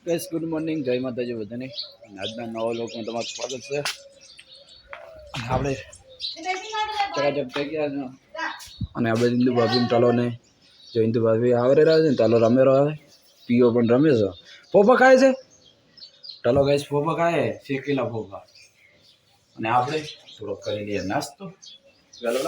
Guys good morning, જય માતાજી બધાને. આજના નવા લોકમાં તમારું સ્વાગત છે. આપણે ચકાચક થઈ ગયા છે અને આપણે ઇન્દુ ભાભી ટાલો ને જો ઇન્દુ ભાભી આવરે રહ્યા છે ને ટાલો રમે રહ્યો પીઓ પણ રમે છે. પોપા ખાય છે ટાલો ગાઈસ, પોપા ખાય શેકેલા પોપા. અને આપણે થોડો કરી લઈએ નાસ્તો. ચાલો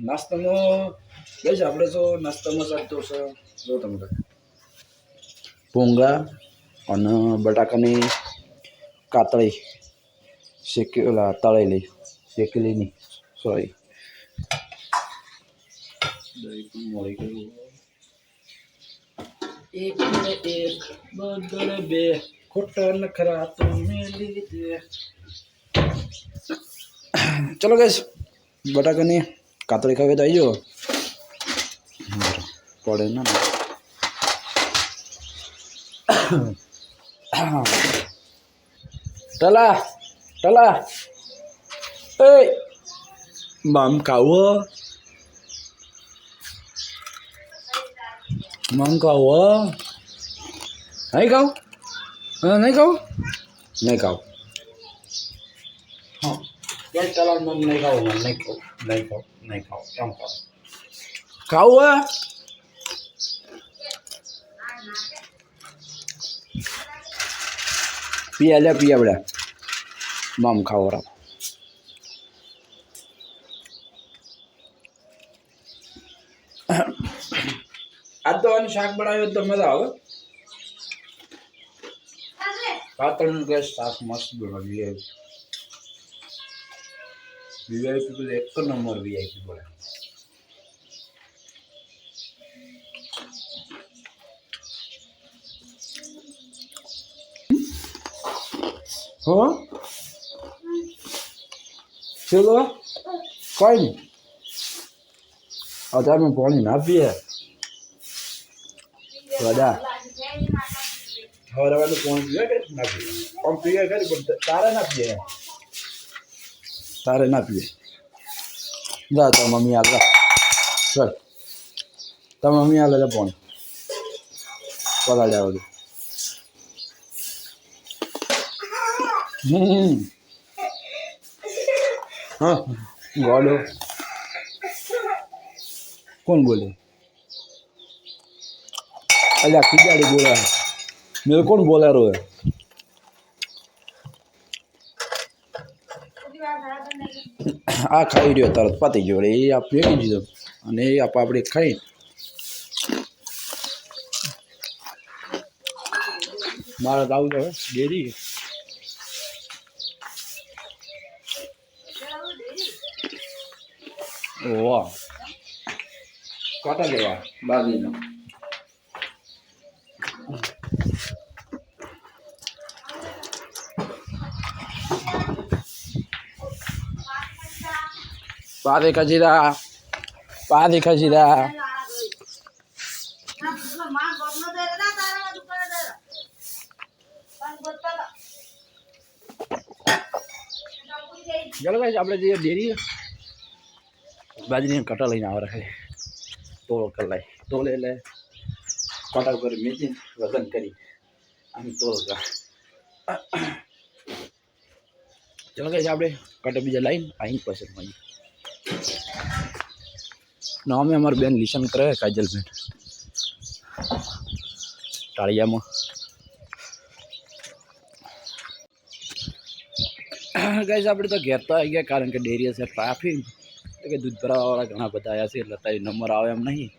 નાસ્તામાં ગાઈસ આપણે તો નાસ્તામાં ચાલતો છે જો તમને પોંગા અને બટાકાની કાતળી શેકેલા તળેલી શેકેલી નહીં સોરી દહીં પણ મળી ગયું. એક ને એક બદલે બે ખોટા નખરા તો મેલી દે. ચલો ગાઈસ બટાકાની કાતળી ખાવી તો આવી જાઓ પડે ના ટલા ટલા એ મામ ખાવો મામ ખાવો નહીં ખાવ હા નહીં ખાવ નહીં ખાવ હા ક્યાં ચલાવ મમ નહીં ખાવ મમ નહીં ખાવ નહીં ખાવ નહીં ખાવ કેમ ખાવ ખાવું હા पिया ले पिया बड़ा मम खाओ रहा आज तो शाक बनायो तो मजा आवे. कातरन के शाक मस्त बनाई है. वीआईपी तो एक नंबर वीआईपी बोले. हाँ चलो कोई नहीं अचार में पानी ना पिए राजा हमारे वाले पानी पिए ना पिए हम पिए कर तारे ना पिए जा तो मम्मी आ गया चल तो मम्मी आ गया पानी पता जाओ हाँ बोलो कौन बोले अल्लाह की गाड़ी बोला मेरे कौन बोला रो है आ खाई रह्यो तरत पती गयो ए आप फेंकी दीधो અને એ આપણે ખાઈ મારે તો આવું છે ડેરી वाह काटा लेवा बागी ना पादे खजीरा चलो भाई આપણે જે ડેરી बाजरी कटा लईने आवा रखे तोड़ कर लाई तोड़े ले कटा कर मेची वजन करी आम तोड़ का चलो गए આપણે कटा बीजा लाइन आई पसंद मई नाम में हमारे बेन लिसन करे काजल बेन टाड़िया में गाइस આપણે તો ઘેર તો આવી ગયા કારણ કે ડેરી છે ટ્રાફિક કે दूध भरावाळा घणा बधा आया छे એટલે તારી નંબર આવે એમ નહીં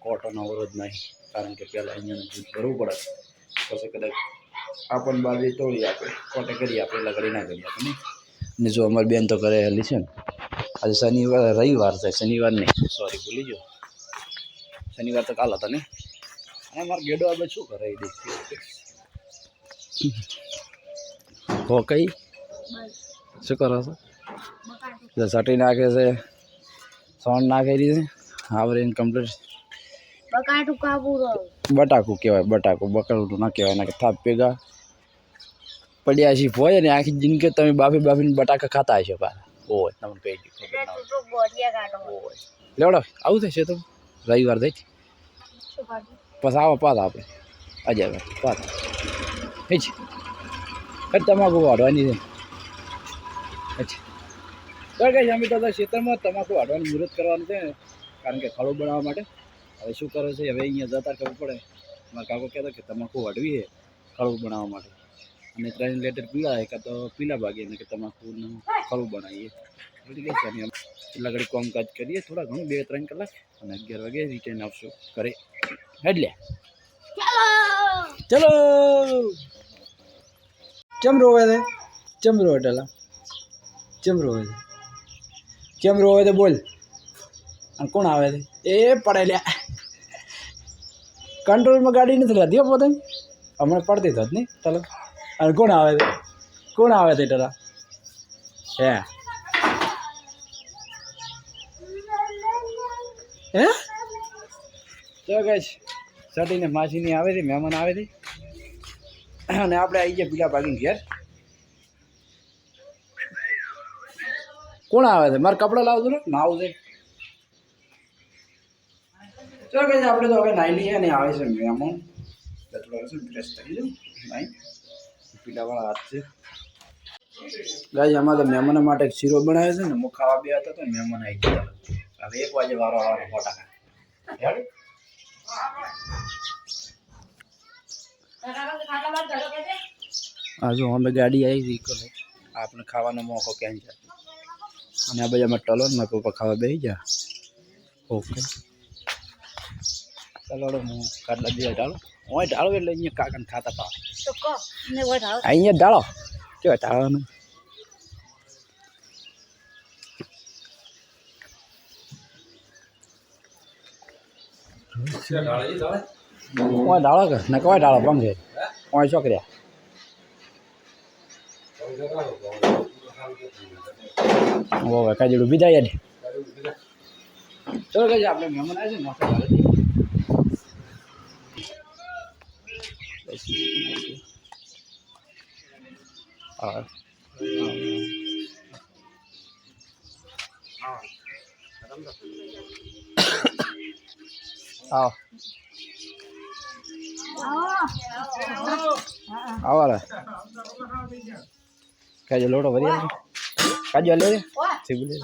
કોટનો અવરોધ નહીં કારણ કે પહેલાં અહીંયા दूध ભરવું પડે પછી કદાચ આપણ બાજુ તોડી આપે કોટે કરી આપે એટલે કરી ના કરી આપે નહીં ને જો અમારી બેન તો કરે હેલી છે ને આજે શનિવાર રવિવાર છે શનિવાર નહીં સોરી ભૂલી ગયો શનિવાર તો કાલ હતા ને અને અમારો ગેડો આપણે શું કરે એ દેખીએ હો કઈ શું કરો છો સટી નાખે છે સોન નાખેલી છે આવરે કમ્પ્લીટ બટાકું કાબુરો બટાકું કહેવાય બટાકું બકડું ના કહેવાય ના કે થાપ ભેગા પડ્યા છે હોય ને આખી જિંદગી તમે બાફીને બટાકા ખાતા હશો પાછા હોય તમને કહી દીધું લેવડો આવું થશે તો રવિવાર થઈ પછી આવો પાછા આપણે અજય વાત એ જ તમાકુ વાઢવાની છે અચ્છા તો કઈ અમે તો ખેતરમાં તમાકુ વાઢવાની મુહૂર્ત કરવાનું છે કારણ કે ખડો બનાવવા માટે હવે શું કરે છે હવે અહીંયા જતા ખબર પડે મારા કાકો કહેતા કે તમાકુ વાઢવી છે ખડું બનાવવા માટે અને 3 લીટર પીળા કાં તો પીલા ભાગીને કે તમાકુનું ખડું બનાવીએ બધી કઈ છે અમે એટલા ઘડી કામકાજ કરીએ થોડા ઘણું 2-3 કલાક અને 11 વાગે રિટર્ન આવશું ઘરે એટલે ચલો ચમ રોવે છે ચમ રોવે ટેલા ચમ રોવે છે ચમ રોવે છે બોલ અને કોણ આવે છે એ પડે લ્યા કંટ્રોલમાં ગાડી નથી રહેતી હો પોતે હમણાં પડતી જ નહીં ચાલો અને કોણ આવે છે ટેલા હે તો કઈ સટીને માસીની આવે છે મહેમાન આવે છે અને આપણે આવી ગયા પીલા ભાગીને ઘેર કોણ આવે છે મારે કપડાં લાવતું ને નાવું છે ચાલો કઈ આપણે તો હવે નાઈ લઈએ અને આવે છે મહેમાન થોડા ડ્રેસ કરી દઉં નાઈ પીલાવાળા હાથ છે ગાય આમાં તો મહેમાનો માટે શીરો બનાવે છે ને હું ખાવા બે હતો તો મહેમાન આવી ગયા હવે 1 વાગે વારો આવવાનો ફોટા હા જો અમે ગાડી આવી હતી કરે આપણે ખાવાનો મોકો ક્યાં છે અને આ બાજુ અમે ટલો ને મારા પપ્પા ખાવા બેસી ગયા ઓકે ચાલો હું કાટલા દે ઢાળો હોય ઢાળો એટલે અહીંયા કાકાને ખાતા પાવ અહીંયા ઢાળો કેવા ઢાળવાનું ઓય ઢાળો કે ના કવાય ઢાળો પમ છે ઓય છોકર્યા ઓવે કાજડું બીજા યાર ચલો કઈ આપણે મહેમાન આવે છે ને હા આવો કાજો લોટો ભરી આવજો કાજો લે સીબુ લે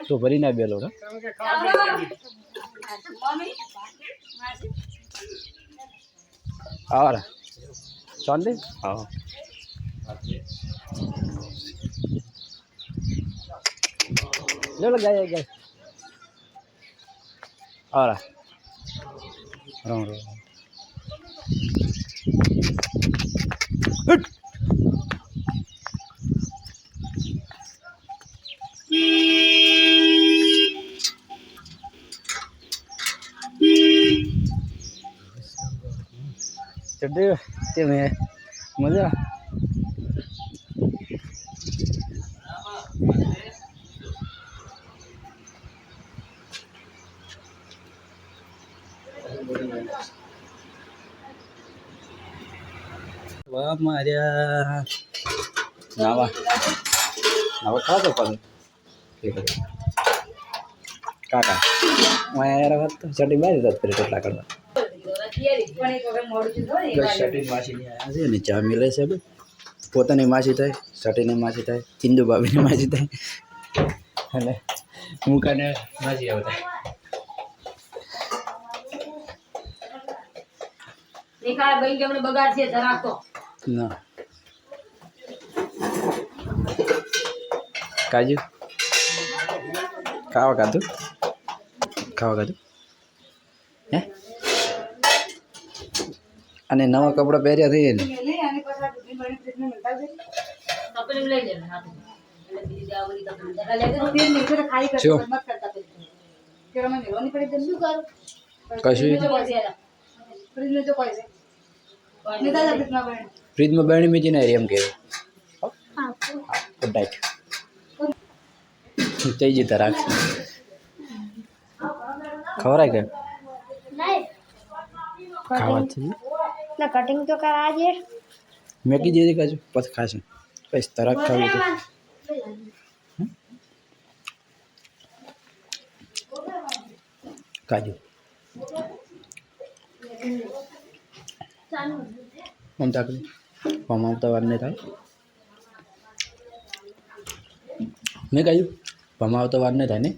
તો ભરી ના બે લોટો આવો ચાંદે આવો लो गाय गाय और राम राम चढ़े ते में मजा वाह मार्या नावा नावा खा तो पाले ठीक है काका मैं यार तो चटी मारी तो फिर કેટલા કરવા સટી માસી ની આયા છે ને ચા મિલે છે બે પોતાની માસી થાય સટીની માસી થાય ચિંદુ ભાભીની માસી થાય અને મુકાને માસી આવતા નિકાળ બઈ ગમને બગાડ છે ધરાતો ના કાજુ ખાવા કાધું હે અને નવા કપડા પહેર્યા થઈ ને ફ્રીજમાં બેણી મીજી ને એમ કે ગુડ નાઇટ થઈ જતા રાખ ખવરાય કે ખાવા છે ના કટિંગ તો કરાજે મેકી દે કાજુ પછી ખાશે પછી તરત ખાવી તો કાજુ મમતા કરી ભમાવતા વાર નહીં થાય મેં કહ્યું ભમાવતા વાર નહીં થાય ને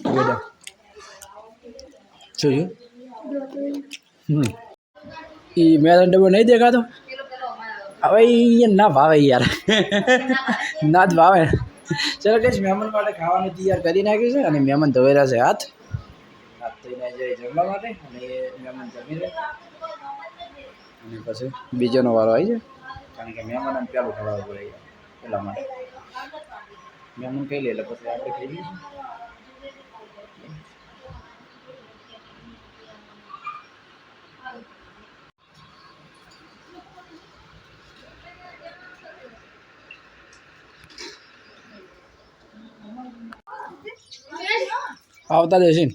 બેટા જોયું એ મેં ડબ્બો નહીં દેખાતો હવે એ ના ભાવે યાર ના જ ભાવે ચાલો કઈ મહેમાન માટે ખાવાનું તૈયાર કરી નાખ્યું છે અને મહેમાન ધોયેલા છે હાથ ધોઈને જાય જમવા માટે અને એ મહેમાન જમી લે અને પછી બીજાનો વારો આવી જાય કારણ કે મહેમાન પેલું ખવડાવવું પડે એટલા માટે મહેમાન ખાઈ લે એટલે પછી આપણે ખાઈ લઈશું આવતા જશે ને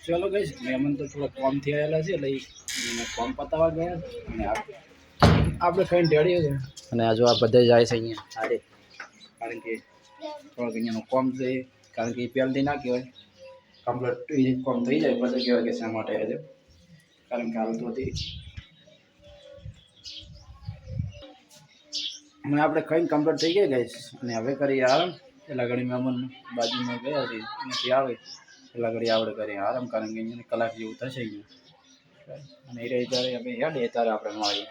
ચલો કહીશ મહેમાન તો થોડા કોમથી આવેલા છે એટલે કોમ પતાવવા ગયા અને આપણે ખાઈને ઢેળીએ છે અને આ જો આ બધા જાય છે અહીંયા સાડે કારણ કે થોડોક અહીંયાનું કોમ છે કારણ કે એ પહેલથી ના કહેવાય કમ્પ્લીટ કોમ થઈ જાય પછી કહેવાય કે શા માટે આવે છે કારણ કે હાલ તો હતી અને આપણે ખાઈને કમ્પ્લીટ થઈ ગયા ગાઈશ અને હવે કરીએ આરામ એટલા ઘડી મહેમાન બાજુમાં ગયા છે એનાથી આવે એટલા ઘડી આપણે કરીએ આરામ કારણ કે અહીંયા કલાક જેવું થશે અહીંયા અને એ રહી ત્યારે આપણે હેડે ત્યારે આપણે મળીએ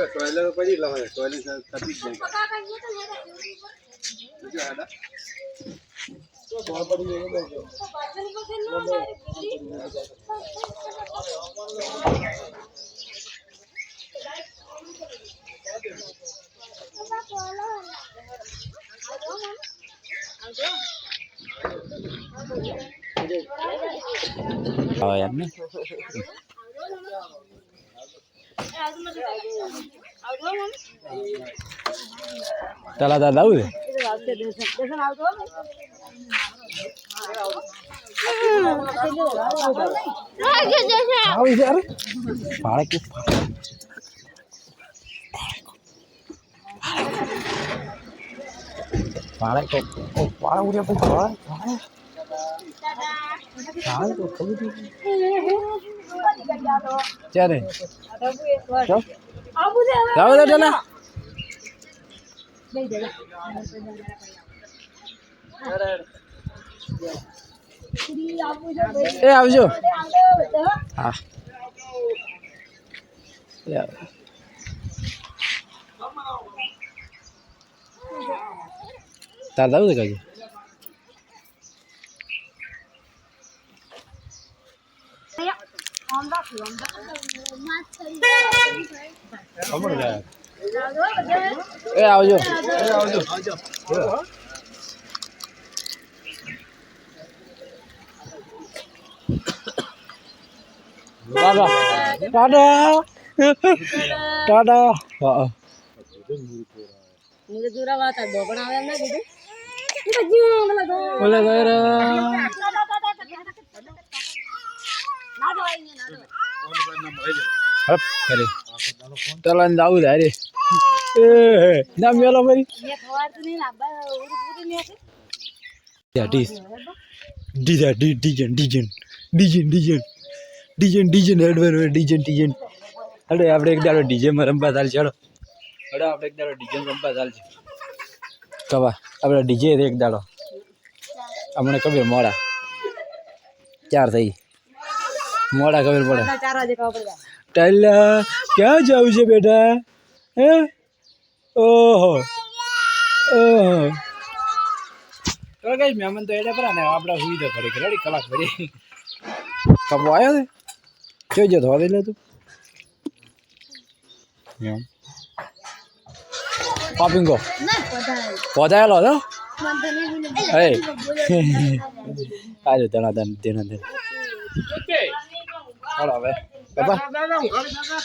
ટોયલેટ પછી લવાય ટોયલેટ તપી જાય હા યાર ને તાલા દાદા આવું છે પાડે પાડે તો પાડે ઉડે પછી પાડે તો ખબર ક્યારે જાવ દે ટેલા એ આવજો હા તાર જાવ દે કાજુ એ આવજો ટાટા ટાટા ટાટા હા मुझे दूरा बात है दो बनावे ना दीदी બોલે ગયર હપ કરે તલાન દાઉદ હારે એ નામ મેલો મરી ये खवार तो नहीं लाबा पूरी नहीं है યા ડીજન એડવર ડીજન અરે આપણે એક દાડો ડીજે માં રમવા ચાલ ચાલો અરે આપણે એક દાડો ડીજે રમવા ચાલ છે કવા આપણે ડીજે એક દાડો અમને ખબર મોડા 4 થઈ મોડા ખબર પડે 4 वाजे का ऊपर जा ટાઈલા ક્યાં જાવું છે બેટા હે ઓહો ઓહો તો કઈ મહેમાન તો એડે પર ને આપડા સુઈ તો ખરી રેડી કલાક ભરી કબો આવ્યો છે જોજો ધોવા દે લે તું એમ પાપિંગો ना पता है પોધાયેલો હતો मन तो नहीं बोले એ આજો તણા તન તેના દે ચાલો હવે બાપા દાદા હું ઘરે દાદા